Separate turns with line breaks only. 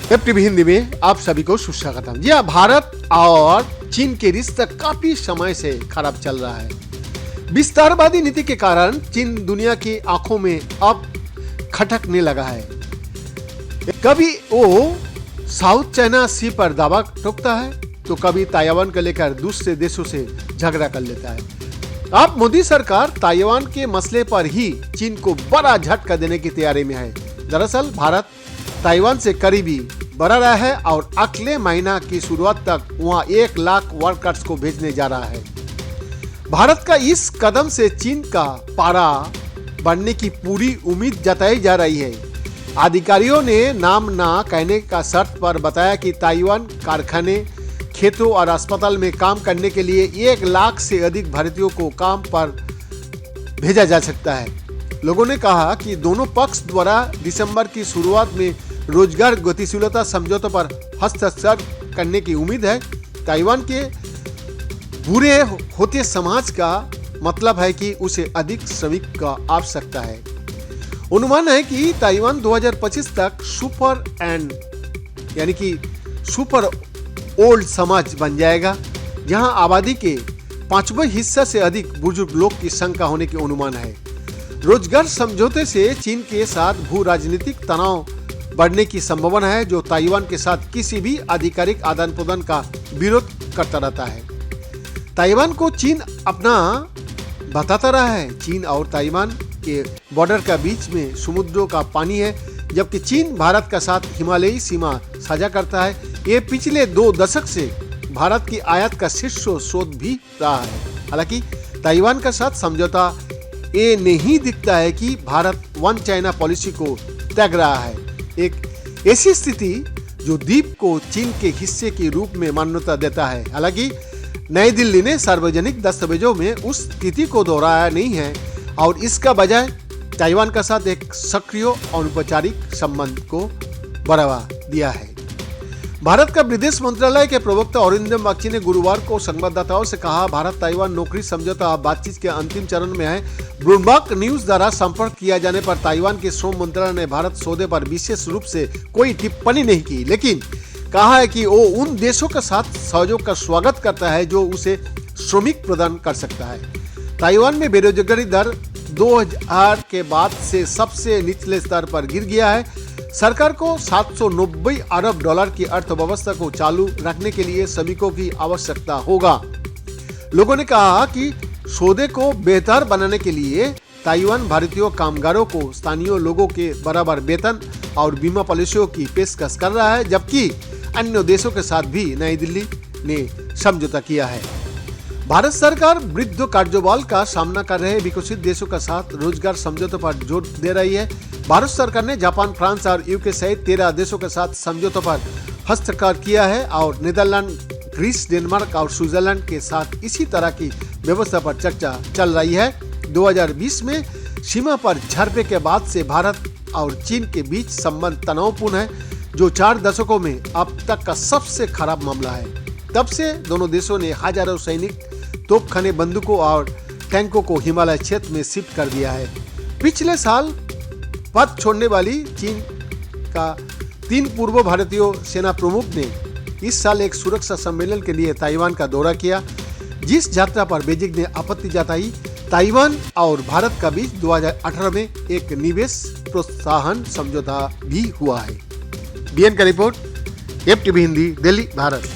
FTV Hindi में आप सभी को सुस्वागतम। जी हाँ, भारत और चीन के रिश्ते काफी समय से खराब चल रहा है। विस्तारवादी नीति के कारण चीन दुनिया की आंखों में अब खटकने लगा है। कभी वो साउथ चाइना सी पर दावा ठोकता है तो कभी ताइवान को लेकर दूसरे देशों से झगड़ा कर लेता है। अब मोदी सरकार ताइवान के मसले पर ही चीन को बड़ा झटका देने की तैयारी में है। दरअसल भारत ताइवान से करीबी बढ़ रहा है और अगले महीना की शुरुआत तक वहां 1 लाख वर्कर्स को भेजने जा रहा है। भारत का इस कदम से चीन का पारा बढ़ने की पूरी उम्मीद जताई जा रही है। अधिकारियों ने नाम ना कहने का शर्त पर बताया कि ताइवान कारखाने, खेतों और अस्पताल में काम करने के लिए 1 लाख से अधिक भारतीयों को काम पर भेजा जा सकता है। लोगों ने कहा कि दोनों पक्ष द्वारा दिसंबर की शुरुआत में रोजगार गतिशीलता समझौतों पर हस्ताक्षर करने की उम्मीद है। ताइवान के बुरे होते समाज का मतलब है कि उसे अधिक श्रमिक का आवश्यकता है। अनुमान है कि ताइवान 2025 तक सुपर ओल्ड समाज बन जाएगा, जहां आबादी के 5वें हिस्से से अधिक बुजुर्ग लोग की संख्या होने की अनुमान है। रोजगार समझौते से चीन के साथ भू राजनीतिक तनाव बढ़ने की संभावना है, जो ताइवान के साथ किसी भी आधिकारिक आदान प्रदान का विरोध करता रहता है। ताइवान को चीन अपना बताता रहा है। चीन और ताइवान के बॉर्डर का बीच में समुद्रों का पानी है, जबकि चीन भारत का साथ हिमालयी सीमा साझा करता है। ये पिछले 2 दशक से भारत की आयात का शीर्ष स्रोत भी रहा है। हालांकि ताइवान का साथ समझौता ये नहीं दिखता है कि भारत वन चाइना पॉलिसी को त्याग रहा है। एक ऐसी स्थिति जो द्वीप को चीन के हिस्से के रूप में मान्यता देता है। हालांकि नई दिल्ली ने सार्वजनिक दस्तावेजों में उस स्थिति को दोहराया नहीं है और इसका बजाय ताइवान का साथ एक सक्रिय अनौपचारिक संबंध को बढ़ावा दिया है। भारत का विदेश मंत्रालय के प्रवक्ता अरिंदम बागची ने गुरुवार को संवाददाताओं से कहा, भारत ताइवान नौकरी समझौता बातचीत के अंतिम चरण में है। ब्लूमबर्ग न्यूज द्वारा संपर्क किया जाने पर ताइवान के श्रम मंत्रालय ने भारत सौदे पर विशेष रूप से कोई टिप्पणी नहीं की, लेकिन कहा है कि वो उन देशों के साथ सहयोग का स्वागत करता है जो उसे श्रमिक प्रदान कर सकता है। ताइवान में बेरोजगारी दर 2000 के बाद से सबसे निचले स्तर पर गिर गया है। सरकार को 790 अरब डॉलर की अर्थव्यवस्था को चालू रखने के लिए श्रमिकों की आवश्यकता होगा। लोगों ने कहा कि सौदे को बेहतर बनाने के लिए ताइवान भारतीय कामगारों को स्थानीय लोगों के बराबर वेतन और बीमा पॉलिसियों की पेशकश कर रहा है, जबकि अन्य देशों के साथ भी नई दिल्ली ने समझौता किया है। भारत सरकार वृद्ध कार्यबल का सामना कर रहे विकसित देशों के साथ रोजगार समझौतों पर जोर दे रही है। भारत सरकार ने जापान, फ्रांस और यूके सहित 13 देशों के साथ समझौतों पर हस्ताक्षर किया है और नीदरलैंड, ग्रीस, डेनमार्क और स्विट्जरलैंड के साथ इसी तरह की व्यवस्था पर चर्चा चल रही है। 2020 में सीमा पर झड़पों के बाद से भारत और चीन के बीच संबंध तनावपूर्ण है, जो 4 दशकों में अब तक का सबसे खराब मामला है। तब से दोनों देशों ने हजारों सैनिक, तोपखाने, बंदूकों और टैंकों को हिमालय क्षेत्र में शिफ्ट कर दिया है। पिछले साल पद छोड़ने वाली चीन का 3 पूर्व भारतीय सेना प्रमुख ने इस साल एक सुरक्षा सम्मेलन के लिए ताइवान का दौरा किया, जिस यात्रा पर बीजिंग ने आपत्ति जताई। ताइवान और भारत का बीच 2018 में एक निवेश प्रोत्साहन समझौता भी हुआ है। बीएन का रिपोर्ट, FTV हिंदी, दिल्ली, भारत।